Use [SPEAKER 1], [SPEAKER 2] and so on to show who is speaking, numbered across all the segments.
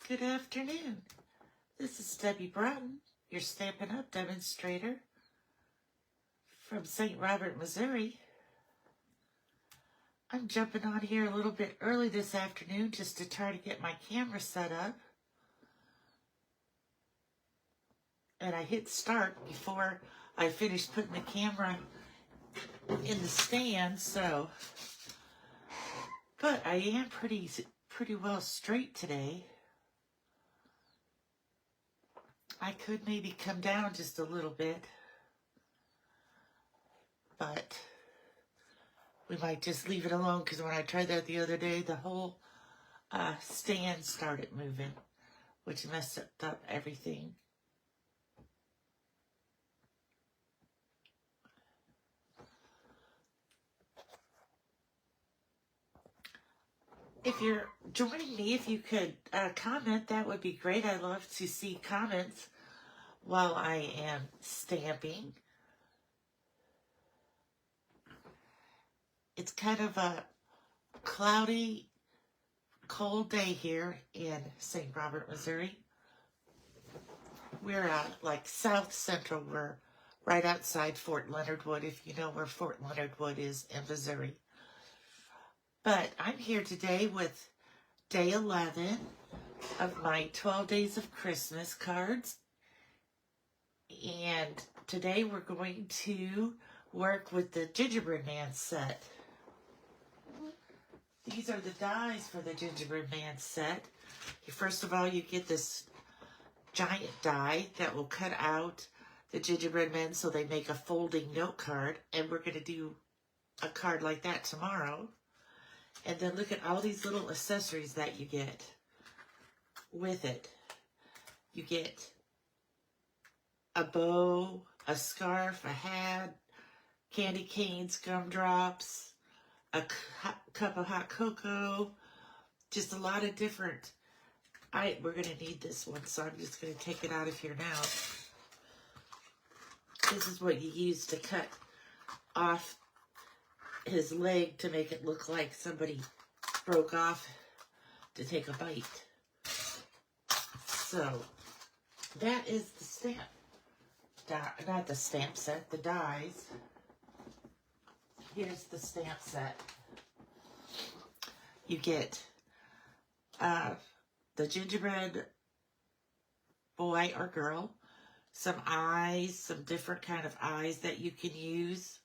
[SPEAKER 1] Good afternoon. This is Debbie Broughton, your Stampin' Up! Demonstrator from St. Robert, Missouri. I'm jumping on here a little bit early this afternoon just to try to get my camera set up. And I hit start before I finished putting the camera in the stand, so. But I am pretty well straight today. I could maybe come down just a little bit, but we might just leave it alone because when I tried that the other day, the whole stand started moving, which messed up everything. If you're joining me, if you could comment, that would be great. I love to see comments while I am stamping. It's kind of a cloudy, cold day here in St. Robert, Missouri. We're like south central. We're right outside Fort Leonard Wood, if you know where Fort Leonard Wood is in Missouri. But I'm here today with day 11 of my 12 Days of Christmas cards. And today we're going to work with the Gingerbread Man set. These are the dies for the Gingerbread Man set. First of all, you get this giant die that will cut out the Gingerbread Men so they make a folding note card. And we're going to do a card like that tomorrow. And then look at all these little accessories that you get with it. You get a bow, a scarf, a hat, candy canes, gumdrops, a cup of hot cocoa, just a lot of different. We're going to need this one, so I'm just going to take it out of here now. This is what you use to cut off his leg to make it look like somebody broke off to take a bite. So that is the stamp, not the stamp set, the dies. Here's the stamp set. You get the gingerbread boy or girl, some eyes, some different kind of eyes that you can use.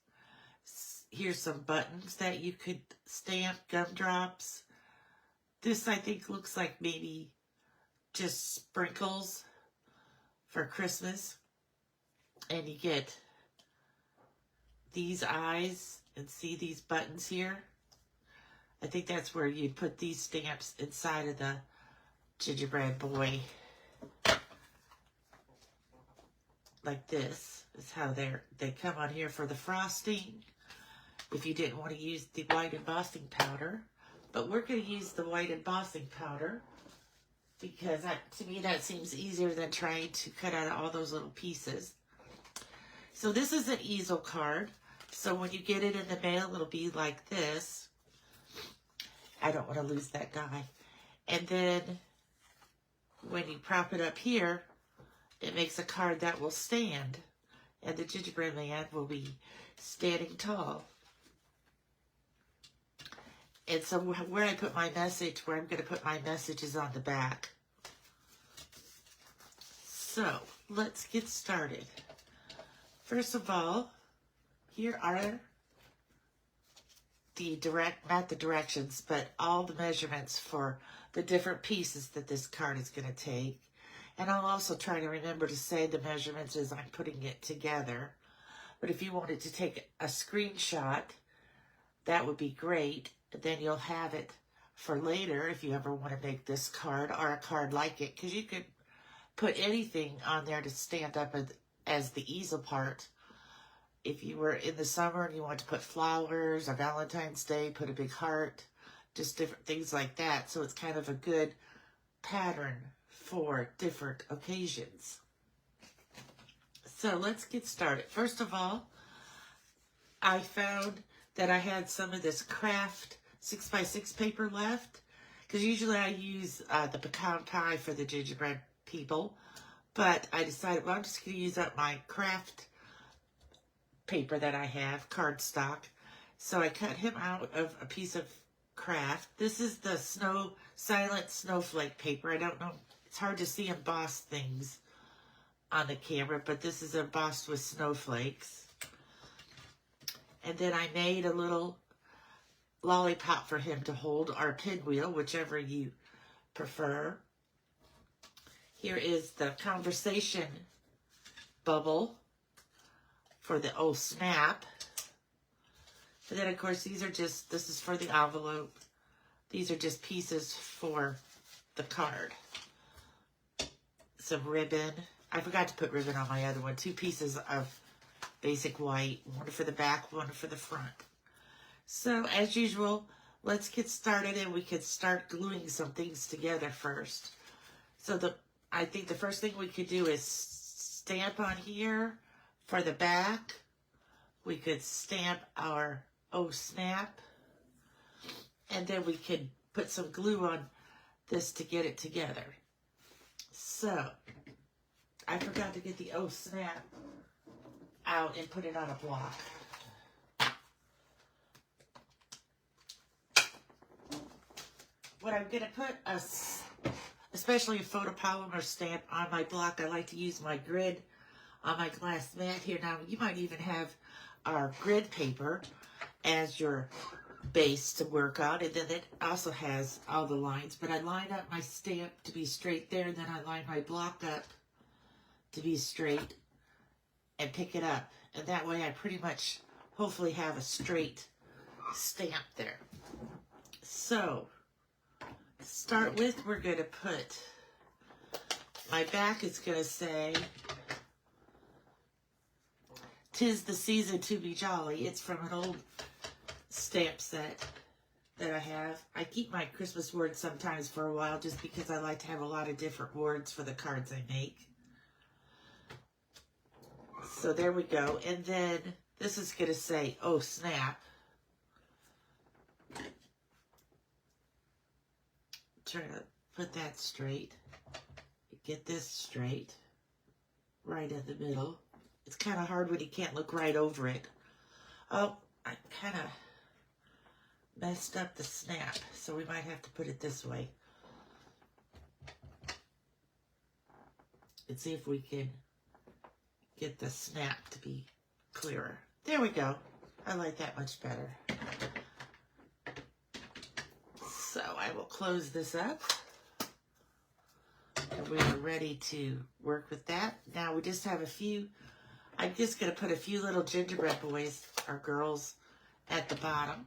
[SPEAKER 1] Here's some buttons that you could stamp, gumdrops. This, I think, looks like maybe just sprinkles for Christmas. And you get these eyes and see these buttons here. I think that's where you put these stamps inside of the gingerbread boy. Like this is how they come on here for the frosting. If you didn't want to use the white embossing powder. But we're going to use the white embossing powder because to me that seems easier than trying to cut out all those little pieces. So this is an easel card. So when you get it in the mail, it'll be like this. I don't want to lose that die. And then when you prop it up here, it makes a card that will stand. And the gingerbread man will be standing tall. And so where I put my message, where I'm going to put my message is on the back. So let's get started. First of all, here are not the directions, but all the measurements for the different pieces that this card is going to take. And I'll also try to remember to say the measurements as I'm putting it together. But if you wanted to take a screenshot, that would be great. Then you'll have it for later if you ever want to make this card or a card like it. Because you could put anything on there to stand up as the easel part. If you were in the summer and you want to put flowers or Valentine's Day, put a big heart, just different things like that. So it's kind of a good pattern for different occasions. So let's get started. First of all, I found that I had some of this craft 6x6 paper left because usually I use the pecan pie for the gingerbread people, but I decided, well, I'm just going to use up my craft paper that I have, cardstock. So I cut him out of a piece of craft. This is the Silent Snowflake paper. I don't know, it's hard to see embossed things on the camera, but this is embossed with snowflakes. And then I made a little lollipop for him to hold, or pinwheel, whichever you prefer. Here is the conversation bubble for the oh snap. And then of course these are just, this is for the envelope. These are just pieces for the card. Some ribbon. I forgot to put ribbon on my other one. 2 pieces of basic white. One for the back, one for the front. So as usual, let's get started and we could start gluing some things together first. So I think the first thing we could do is stamp on here for the back. We could stamp our oh snap. And then we could put some glue on this to get it together. So I forgot to get the oh snap out and put it on a block. What I'm going to put, especially a photopolymer stamp on my block, I like to use my grid on my glass mat here. Now, you might even have our grid paper as your base to work on, and then it also has all the lines. But I line up my stamp to be straight there, and then I line my block up to be straight and pick it up. And that way I pretty much hopefully have a straight stamp there. So, to start with, we're going to put, my back is going to say, "'Tis the season to be jolly." It's from an old stamp set that I have. I keep my Christmas words sometimes for a while just because I like to have a lot of different words for the cards I make. So there we go. And then this is going to say, oh snap. Try to put that straight. Get this straight. Right in the middle. It's kind of hard when you can't look right over it. Oh, I kind of messed up the snap, so we might have to put it this way. And see if we can get the snap to be clearer. There we go. I like that much better. So I will close this up. And we are ready to work with that. Now we just have a few, I'm just going to put a few little gingerbread boys or girls at the bottom.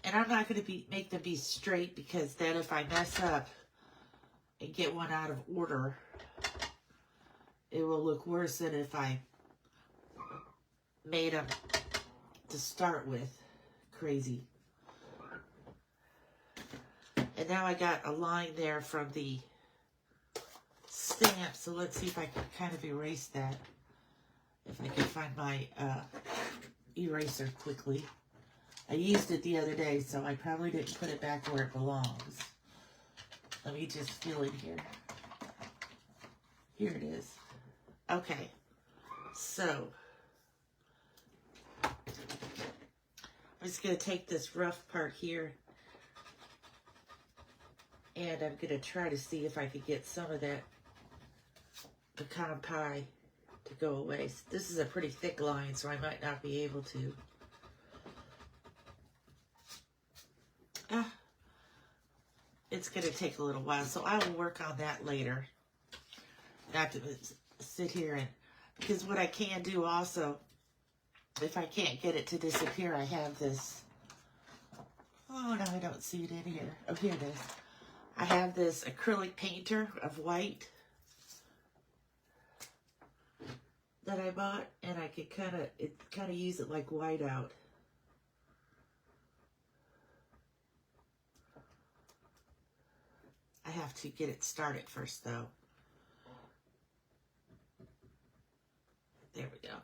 [SPEAKER 1] And I'm not going to make them be straight, because then if I mess up and get one out of order, it will look worse than if I made them to start with crazy. And now I got a line there from the stamp, so let's see if I can kind of erase that. If I can find my eraser quickly. I used it the other day, so I probably didn't put it back where it belongs. Let me just fill in here. Here it is. Okay, so I'm just going to take this rough part here, and I'm going to try to see if I could get some of that pecan pie to go away. This is a pretty thick line, so I might not be able to. It's going to take a little while, so I will work on that later. Not to sit here and, because what I can do also, if I can't get it to disappear, I have this, oh no, I don't see it in here. Oh, here it is. I have this acrylic painter of white that I bought, and I could kind of use it like whiteout. I have to get it started first, though. There we go.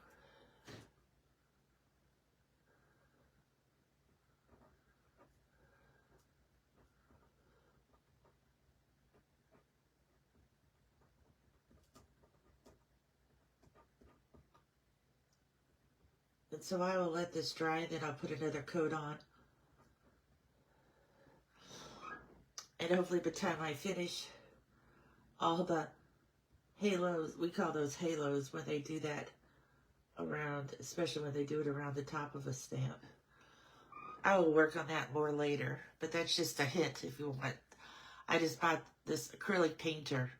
[SPEAKER 1] And so I will let this dry, and then I'll put another coat on. And hopefully by the time I finish all the halos, we call those halos when they do that around, especially when they do it around the top of a stamp. I will work on that more later, but that's just a hint if you want. I just bought this acrylic painter,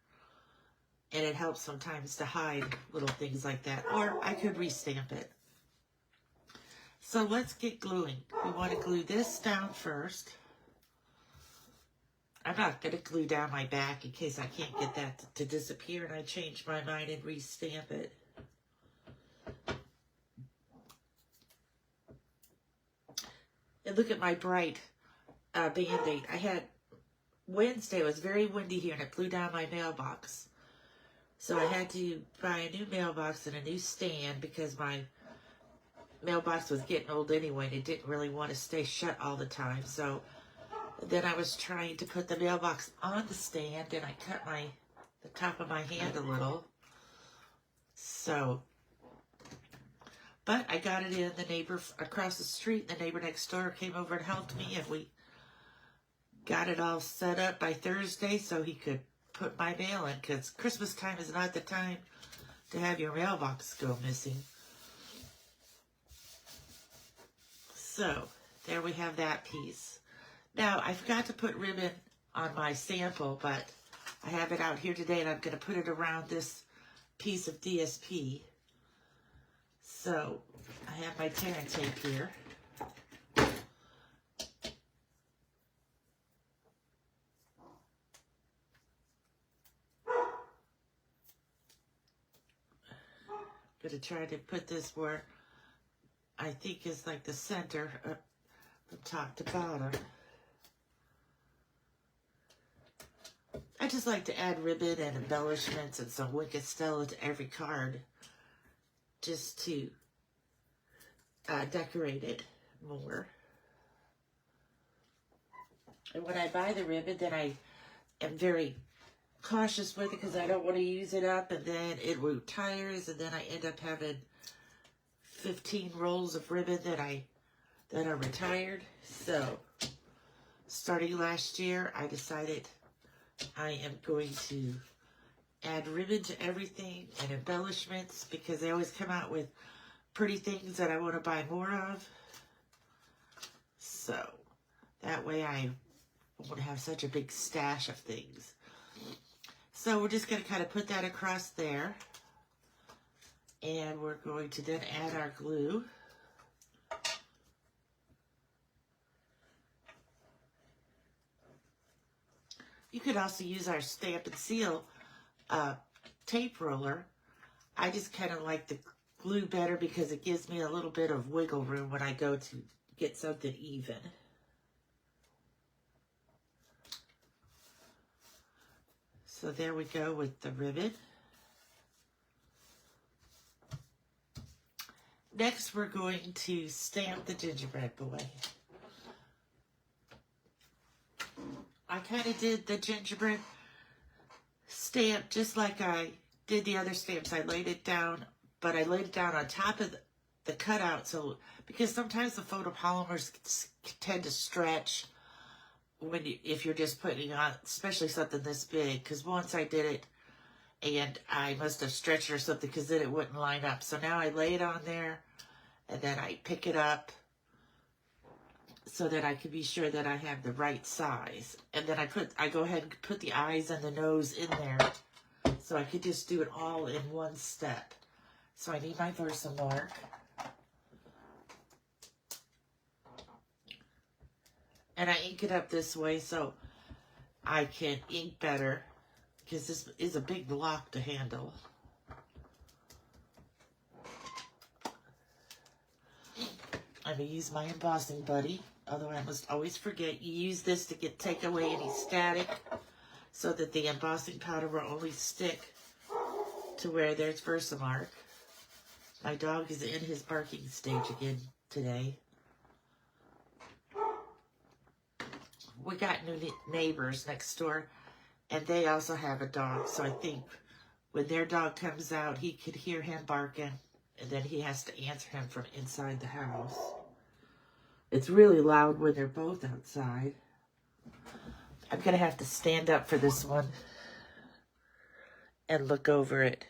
[SPEAKER 1] and it helps sometimes to hide little things like that, or I could restamp it. So let's get gluing. We want to glue this down first. I'm not going to glue down my back in case I can't get that to disappear and I change my mind and restamp it. And look at my bright Band-Aid. I had Wednesday, it was very windy here and it blew down my mailbox. So I had to buy a new mailbox and a new stand because my mailbox was getting old anyway and it didn't really want to stay shut all the time. So then I was trying to put the mailbox on the stand and I cut the top of my hand a little. So, but I got it in. The neighbor across the street, the neighbor next door came over and helped me, and we got it all set up by Thursday so he could put my mail in, because Christmas time is not the time to have your mailbox go missing. So, there we have that piece. Now, I forgot to put ribbon on my sample, but I have it out here today, and I'm going to put it around this piece of DSP. So, I have my tear and tape here. I'm going to try to put this where I think is like the center up from top to bottom. I just like to add ribbon and embellishments and some Wicked Stella to every card just to decorate it more. And when I buy the ribbon, then I am very cautious with it because I don't want to use it up and then it retires and then I end up having 15 rolls of ribbon that are retired. So starting last year, I decided I am going to add ribbon to everything and embellishments because they always come out with pretty things that I want to buy more of. So that way I won't have such a big stash of things. So we're just going to kind of put that across there. And we're going to then add our glue. You could also use our Stamp and Seal tape roller. I just kind of like the glue better because it gives me a little bit of wiggle room when I go to get something even. So there we go with the ribbon. Next, we're going to stamp the gingerbread boy. I kind of did the gingerbread stamp just like I did the other stamps. I laid it down, but I laid it down on top of the cutout. So, because sometimes the photopolymers tend to stretch if you're just putting on, especially something this big. Because once I did it, and I must have stretched it or something, because then it wouldn't line up. So now I lay it on there, and then I pick it up so that I can be sure that I have the right size. And then I go ahead and put the eyes and the nose in there, so I could just do it all in one step. So I need my Versamark. And I ink it up this way so I can ink better, because this is a big block to handle. I'm going to use my embossing buddy, although I must always forget you use this to take away any static so that the embossing powder will only stick to where there's Versamark. My dog is in his barking stage again today. We got new neighbors next door, and they also have a dog, so I think when their dog comes out, he could hear him barking, and then he has to answer him from inside the house. It's really loud when they're both outside. I'm going to have to stand up for this one and look over it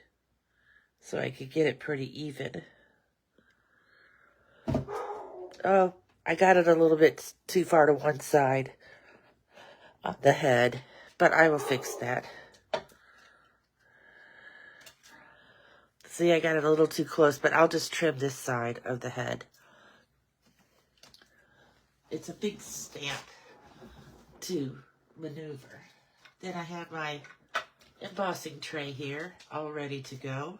[SPEAKER 1] so I could get it pretty even. Oh, I got it a little bit too far to one side on the head, but I will fix that. See, I got it a little too close, but I'll just trim this side of the head. It's a big stamp to maneuver. Then I have my embossing tray here, all ready to go.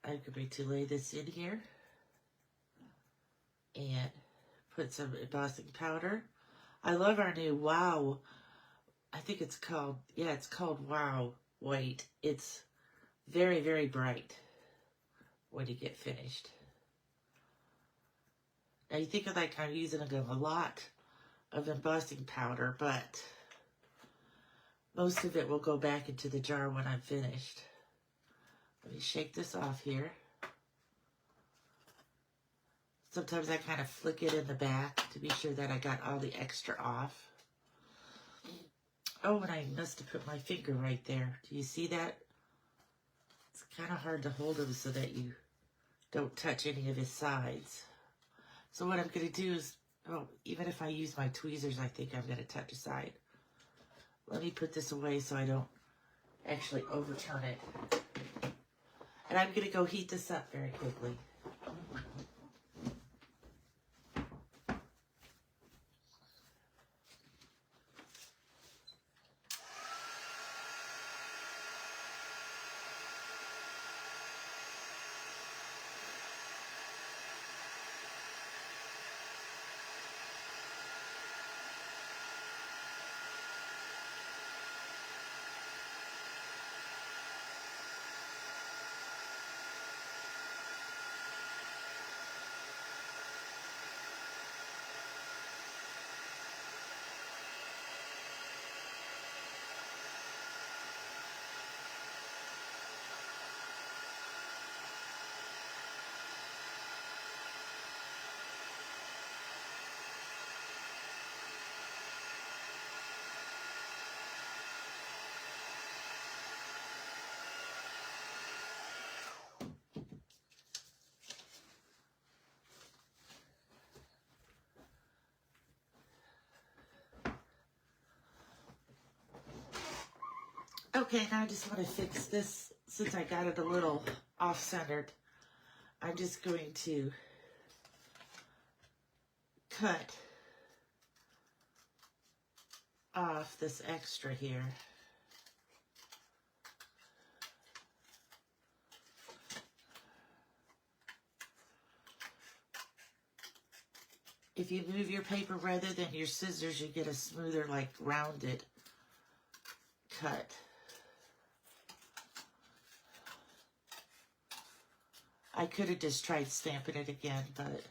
[SPEAKER 1] I'm going to lay this in here and put some embossing powder. I love our new Wow. I think it's called, yeah, it's called Wow White. It's very, very bright when you get finished. Now you think of like I'm using a lot of embossing powder, but most of it will go back into the jar when I'm finished. Let me shake this off here. Sometimes I kind of flick it in the back to be sure that I got all the extra off. Oh, and I must have put my finger right there. Do you see that? It's kind of hard to hold him so that you don't touch any of his sides. So what I'm going to do is, oh, even if I use my tweezers, I think I'm going to touch a side. Let me put this away so I don't actually overturn it. And I'm going to go heat this up very quickly. Okay, now I just want to fix this. Since I got it a little off-centered, I'm just going to cut off this extra here. If you move your paper rather than your scissors, you get a smoother, like rounded cut. I could have just tried stamping it again, but...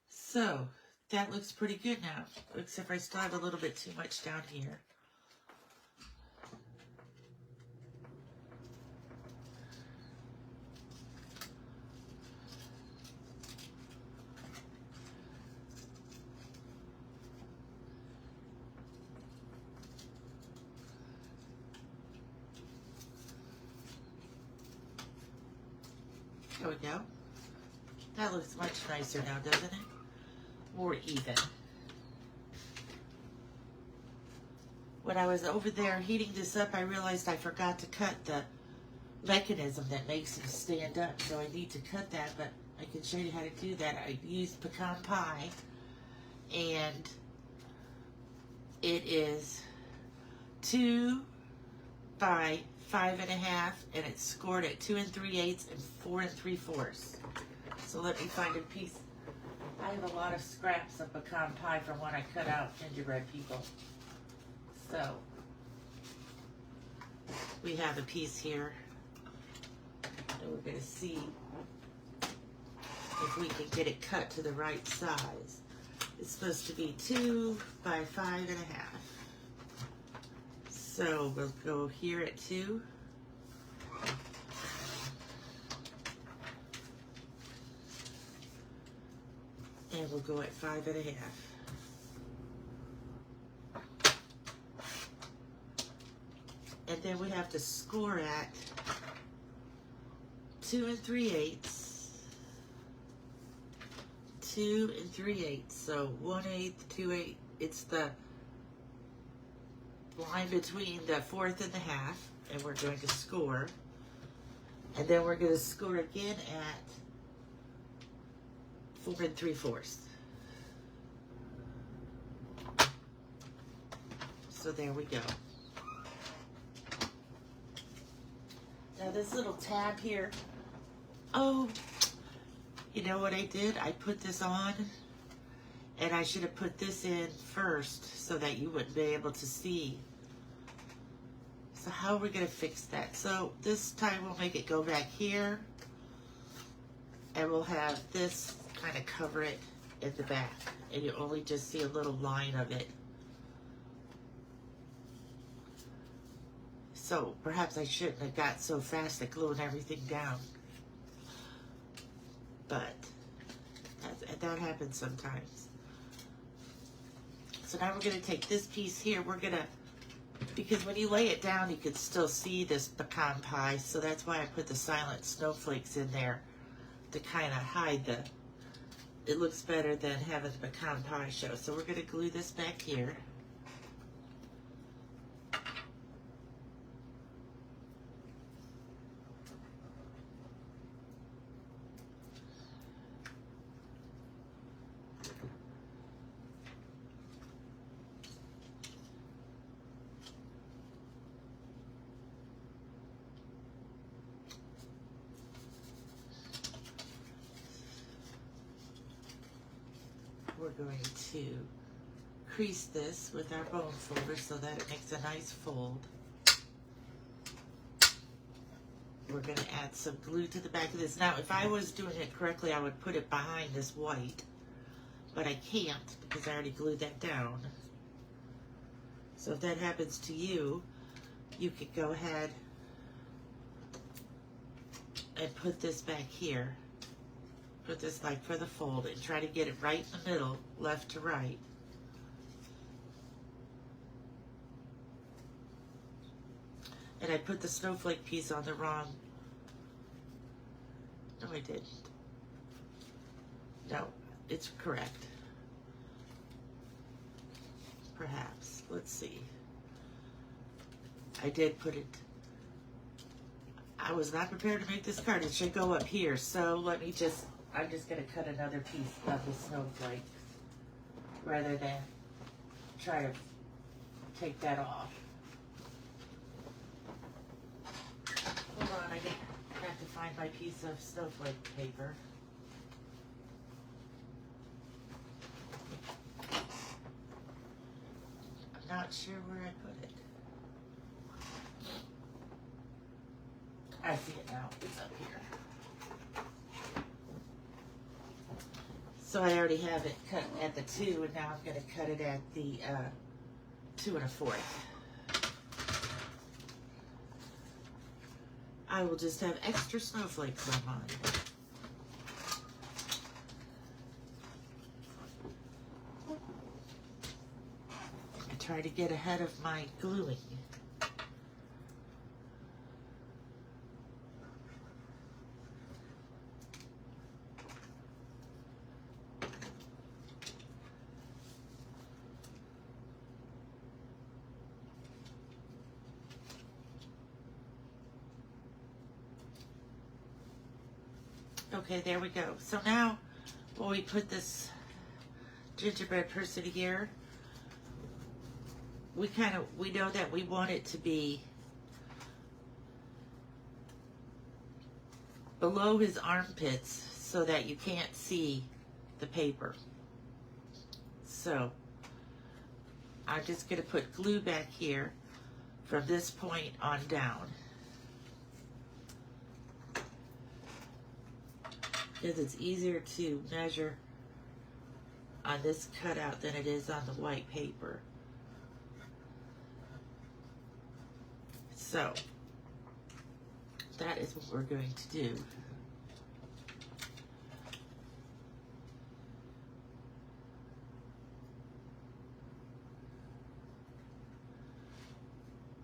[SPEAKER 1] So, that looks pretty good now, except I still have a little bit too much down here. There we go. That looks much nicer now, doesn't it? More even. When I was over there heating this up, I realized I forgot to cut the mechanism that makes him stand up. So I need to cut that, but I can show you how to do that. I used pecan pie, and it is 2 by 5 1/2, and it's scored at 2 3/8 and 4 3/4. So let me find a piece. I have a lot of scraps of pecan pie from when I cut out gingerbread people. So we have a piece here, and we're going to see if we can get it cut to the right size. It's supposed to be 2 by 5.5. So we'll go here at 2. And we'll go at 5.5. And then we have to score at 2 3/8. 2 3/8. So 1/8, 2/8. It's the line between the 1/4 and the 1/2, and we're going to score. And then we're going to score again at 4 3/4. So there we go. Now this little tab here, oh, you know what I did? I put this on, and I should have put this in first so that you wouldn't be able to see. So how are we going to fix that? So this time we'll make it go back here, and we'll have this kind of cover it in the back, and you only just see a little line of it. So perhaps I shouldn't have got so fast at gluing everything down. But that happens sometimes. So now we're going to take this piece here. We're going to, because when you lay it down, you can still see this pecan pie. So that's why I put the silent snowflakes in there to kind of hide the, it looks better than having the pecan pie show. So we're going to glue this back here. We're going to crease this with our bone folder so that it makes a nice fold. We're going to add some glue to the back of this. Now, if I was doing it correctly, I would put it behind this white, but I can't because I already glued that down. So if that happens to you, you could go ahead and put this back here. Put this like for the fold and try to get it right in the middle, left to right. And I put the snowflake piece on the wrong. No, I didn't. No, it's correct. Perhaps. Let's see. I did put it. I was not prepared to make this card. It should go up here. So let me just, I'm just going to cut another piece of the snowflake rather than try to take that off. Hold on, I have to find my piece of snowflake paper. I'm not sure where I put it. I see it now. It's up here. So I already have it cut at the 2, and now I'm going to cut it at the 2 1/4. I will just have extra snowflakes on mine. I try to get ahead of my gluing. Okay, there we go. So now, when we put this gingerbread person here, we know that we want it to be below his armpits so that you can't see the paper. So, I'm just going to put glue back here from this point on down. Because it's easier to measure on this cutout than it is on the white paper. So that is what we're going to do.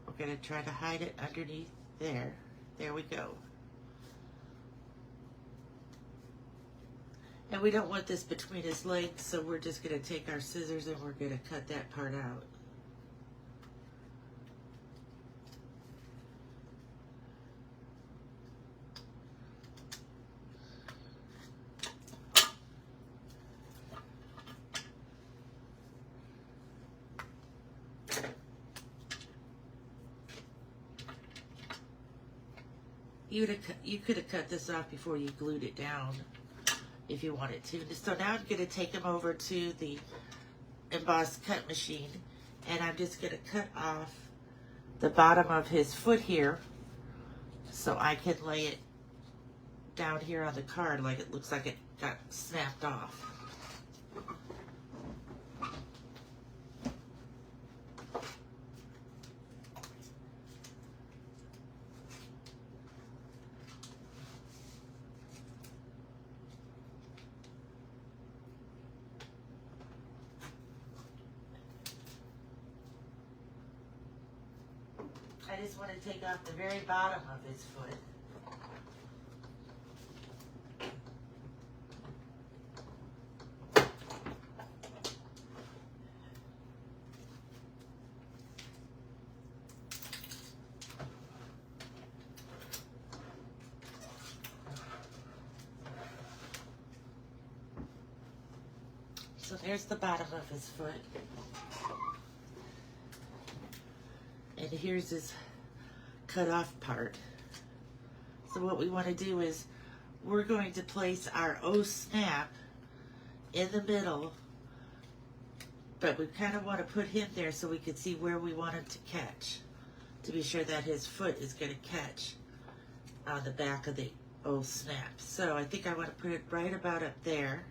[SPEAKER 1] We're going to try to hide it underneath there. There we go. And we don't want this between his legs, so we're just going to take our scissors and we're going to cut that part out. You could have cut this off before you glued it down if you wanted to. So now I'm going to take him over to the embossed cut machine, and I'm just going to cut off the bottom of his foot here so I can lay it down here on the card like it looks like it got snapped off. I just want to take off the very bottom of his foot. So there's the bottom of his foot. And here's his cut off part. So what we want to do is we're going to place our O snap in the middle, but we kind of want to put him there so we can see where we want him to catch, to be sure that his foot is going to catch on the back of the O snap. So I think I want to put it right about up there.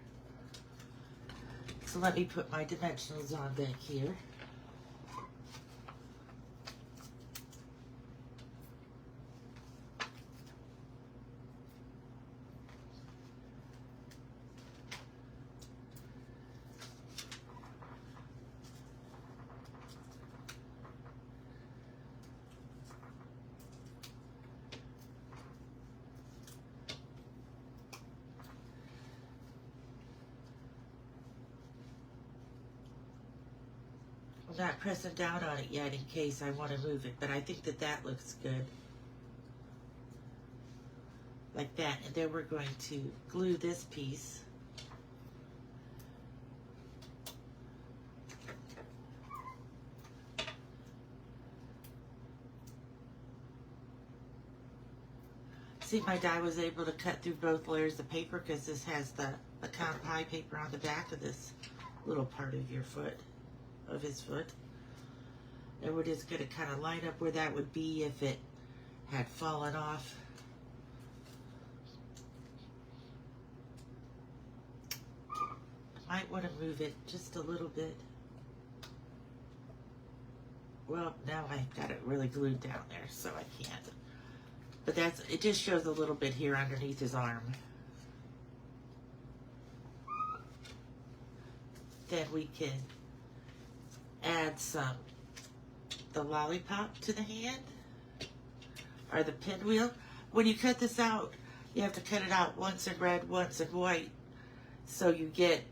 [SPEAKER 1] So let me put my dimensionals on back here. I'm not pressing down on it yet in case I want to move it, but I think that that looks good. Like that. And then we're going to glue this piece. See, my die was able to cut through both layers of paper because this has the pound pie paper on the back of this little part of your foot. Of his foot, and we're just going to kind of line up where that would be if it had fallen off. Might want to move it just a little bit. Well, now I've got it really glued down there, so I can't. But that's, it just shows a little bit here underneath his arm. Then we can add the lollipop to the hand, or the pinwheel. When you cut this out, you have to cut it out once in red, once in white, so you get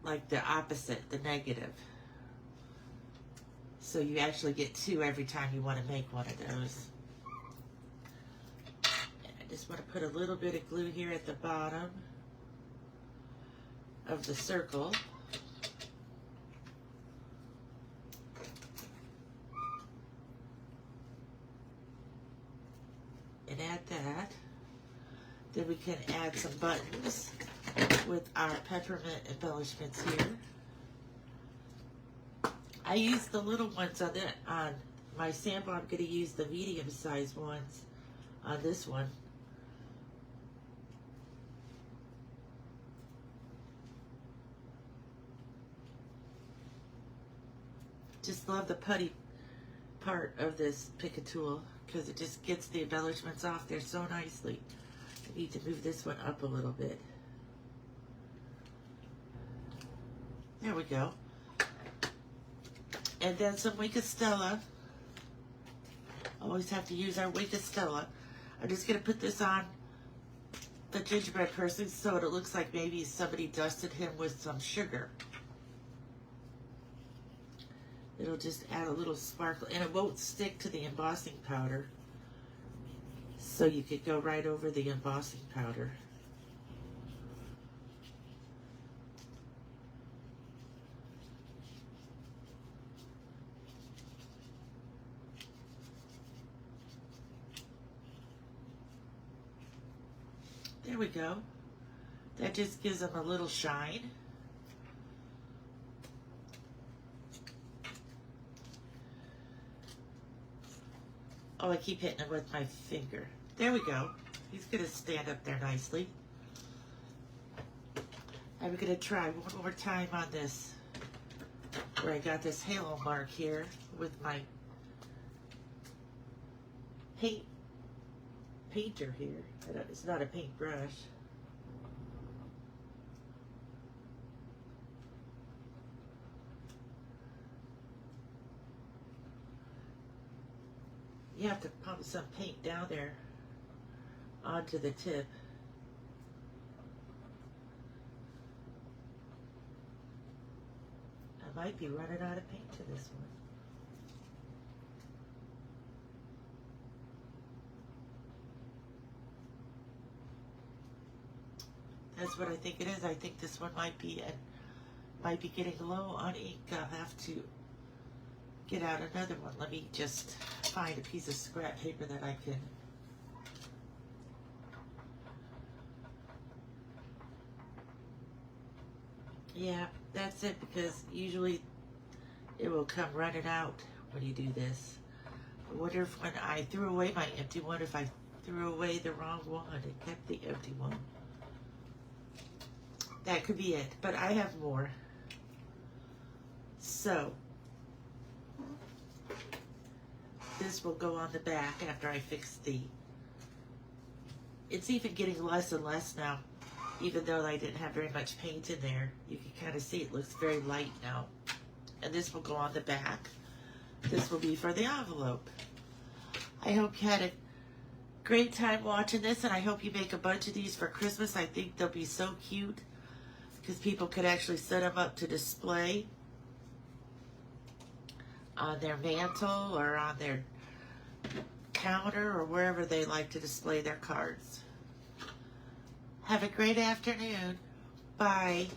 [SPEAKER 1] like the opposite, the negative. So you actually get two every time you want to make one of those. And I just want to put a little bit of glue here at the bottom of the circle. And add that. Then we can add some buttons with our peppermint embellishments here. I use the little ones on my sample. I'm going to use the medium-sized ones on this one. Just love the putty part of this Pick a Tool because it just gets the embellishments off there so nicely. I need to move this one up a little bit. There we go. And then some Wink of Stella. Always have to use our Wink of Stella. I'm just going to put this on the gingerbread person so it looks like maybe somebody dusted him with some sugar. It'll just add a little sparkle, and it won't stick to the embossing powder. So you could go right over the embossing powder. There we go. That just gives them a little shine. Oh, I keep hitting it with my finger. There we go. He's going to stand up there nicely. I'm going to try one more time on this, where I got this halo mark here with my painter here. It's not a paintbrush. You have to pump some paint down there onto the tip. I might be running out of paint to this one. That's what I think it is. I think this one might be getting low on ink. I'll have to get out another one. Let me just find a piece of scrap paper that I can. Yeah, that's it, because usually it will come running out when you do this. I wonder if when I threw away my empty one, if I threw away the wrong one and kept the empty one. That could be it, but I have more. So, this will go on the back after I fix the... It's even getting less and less now, even though I didn't have very much paint in there. You can kind of see it looks very light now. And this will go on the back. This will be for the envelope. I hope you had a great time watching this, and I hope you make a bunch of these for Christmas. I think they'll be so cute, because people could actually set them up to display on their mantle or on their counter or wherever they like to display their cards. Have a great afternoon. Bye.